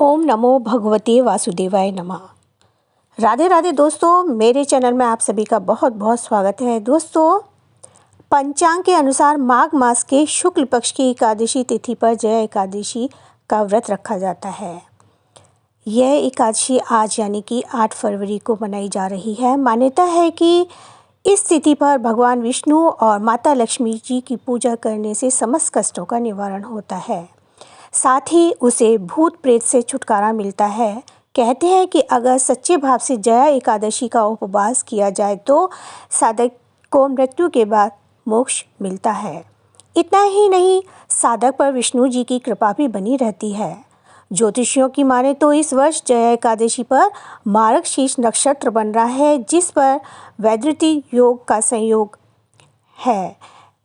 ओम नमो भगवते वासुदेवाय नमः। राधे राधे दोस्तों, मेरे चैनल में आप सभी का बहुत बहुत स्वागत है। दोस्तों, पंचांग के अनुसार माघ मास के शुक्ल पक्ष की एकादशी तिथि पर जया एकादशी का व्रत रखा जाता है। यह एकादशी आज यानी कि 8 फरवरी को मनाई जा रही है। मान्यता है कि इस तिथि पर भगवान विष्णु और माता लक्ष्मी जी की पूजा करने से समस्त कष्टों का निवारण होता है, साथ ही उसे भूत प्रेत से छुटकारा मिलता है। कहते हैं कि अगर सच्चे भाव से जया एकादशी का उपवास किया जाए तो साधक को मृत्यु के बाद मोक्ष मिलता है। इतना ही नहीं, साधक पर विष्णु जी की कृपा भी बनी रहती है। ज्योतिषियों की माने तो इस वर्ष जया एकादशी पर मार्गशीर्ष नक्षत्र बन रहा है, जिस पर वैधृति योग का संयोग है।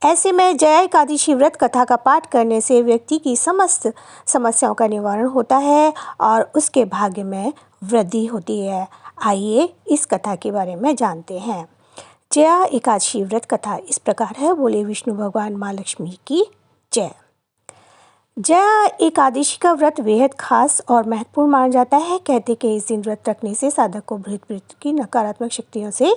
ऐसे में जया एकादशी व्रत कथा का पाठ करने से व्यक्ति की समस्त समस्याओं का निवारण होता है और उसके भाग्य में वृद्धि होती है। आइए इस कथा के बारे में जानते हैं। जया एकादशी व्रत कथा इस प्रकार है। बोले विष्णु भगवान माँ लक्ष्मी की जय। जया एकादशी का व्रत बेहद खास और महत्वपूर्ण माना जाता है। कहते कि इस दिन व्रत रखने से साधक को भूत प्रेत की नकारात्मक शक्तियों से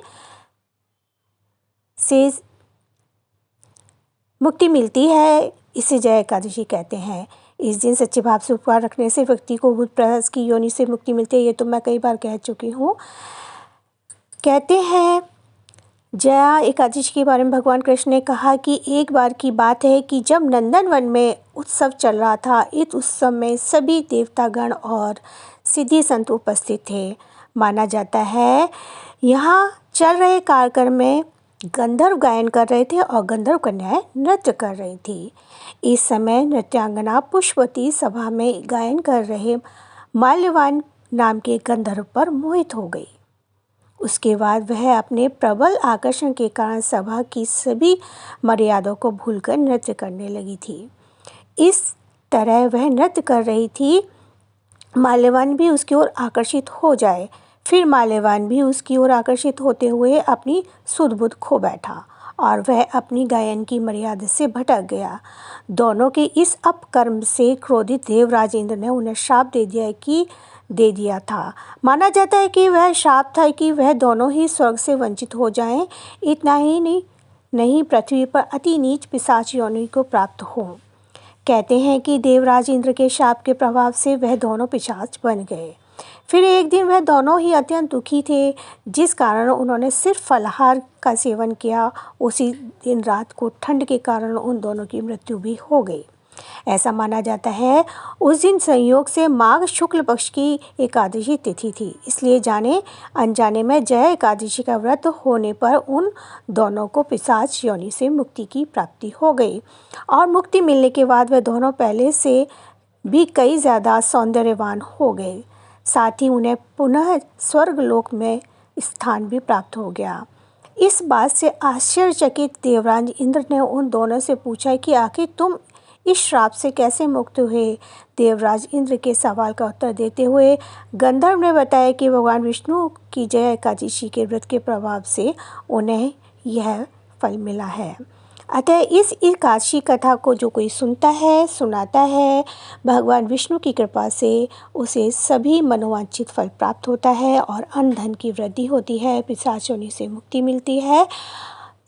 मुक्ति मिलती है। इसे जया एकादशी कहते हैं। इस दिन सच्चे भाव से उपवास रखने से व्यक्ति को भूत प्रेत की योनि से मुक्ति मिलती है। ये तो मैं कई बार कह चुकी हूँ। कहते हैं जया एकादशी के बारे में भगवान कृष्ण ने कहा कि एक बार की बात है कि जब नंदनवन में उत्सव चल रहा था, इस उत्सव में सभी देवतागण और सिद्धि संत उपस्थित थे। माना जाता है यहाँ चल रहे कार्यक्रम में गंधर्व गायन कर रहे थे और गंधर्व कन्याएं नृत्य कर रही थी। इस समय नृत्यांगना पुष्पवती सभा में गायन कर रहे माल्यवान नाम के गंधर्व पर मोहित हो गई। उसके बाद वह अपने प्रबल आकर्षण के कारण सभा की सभी मर्यादाओं को भूलकर नृत्य करने लगी थी। इस तरह वह नृत्य कर रही थी, माल्यवान भी उसकी ओर आकर्षित हो जाए। फिर माल्यवान भी उसकी ओर आकर्षित होते हुए अपनी सुध बुध खो बैठा और वह अपनी गायन की मर्यादा से भटक गया। दोनों के इस अपकर्म से क्रोधित देवराज इंद्र ने उन्हें श्राप दे दिया था। माना जाता है कि वह श्राप था कि वह दोनों ही स्वर्ग से वंचित हो जाएं। इतना ही नहीं पृथ्वी पर अति नीच पिशाच योनि को प्राप्त हो। कहते हैं कि देवराज इंद्र के शाप के प्रभाव से वह दोनों पिशाच बन गए। फिर एक दिन वह दोनों ही अत्यंत दुखी थे, जिस कारण उन्होंने सिर्फ फलाहार का सेवन किया। उसी दिन रात को ठंड के कारण उन दोनों की मृत्यु भी हो गई। ऐसा माना जाता है उस दिन संयोग से माघ शुक्ल पक्ष की एकादशी तिथि थी, इसलिए जाने अनजाने में जया एकादशी का व्रत होने पर उन दोनों को पिशाच योनि से मुक्ति की प्राप्ति हो गई और मुक्ति मिलने के बाद वह दोनों पहले से भी कई ज़्यादा सौंदर्यवान हो गए। साथ ही उन्हें पुनः स्वर्गलोक में स्थान भी प्राप्त हो गया। इस बात से आश्चर्यचकित देवराज इंद्र ने उन दोनों से पूछा कि आखिर तुम इस श्राप से कैसे मुक्त हुए। देवराज इंद्र के सवाल का उत्तर देते हुए गंधर्व ने बताया कि भगवान विष्णु की जया एकादशी के व्रत के प्रभाव से उन्हें यह फल मिला है। अतः इस एकादशी कथा को जो कोई सुनता है, सुनाता है, भगवान विष्णु की कृपा से उसे सभी मनोवांछित फल प्राप्त होता है और अन्न धन की वृद्धि होती है, पिशाच योनि से मुक्ति मिलती है।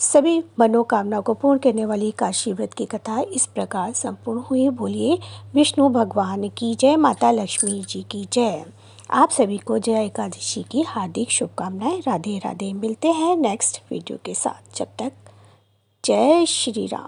सभी मनोकामना को पूर्ण करने वाली एकादशी व्रत की कथा इस प्रकार संपूर्ण हुई। बोलिए विष्णु भगवान की जय, माता लक्ष्मी जी की जय। आप सभी को जया एकादशी की हार्दिक शुभकामनाएं। राधे राधे। मिलते हैं नेक्स्ट वीडियो के साथ। जब तक जय श्री राम।